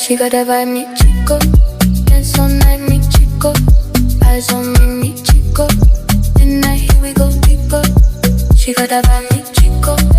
She got a vibe, mi chico. Dance all night, mi chico. Eyes on me, mi chico. Midnight, here we go deeper. She got a vibe, mi chico.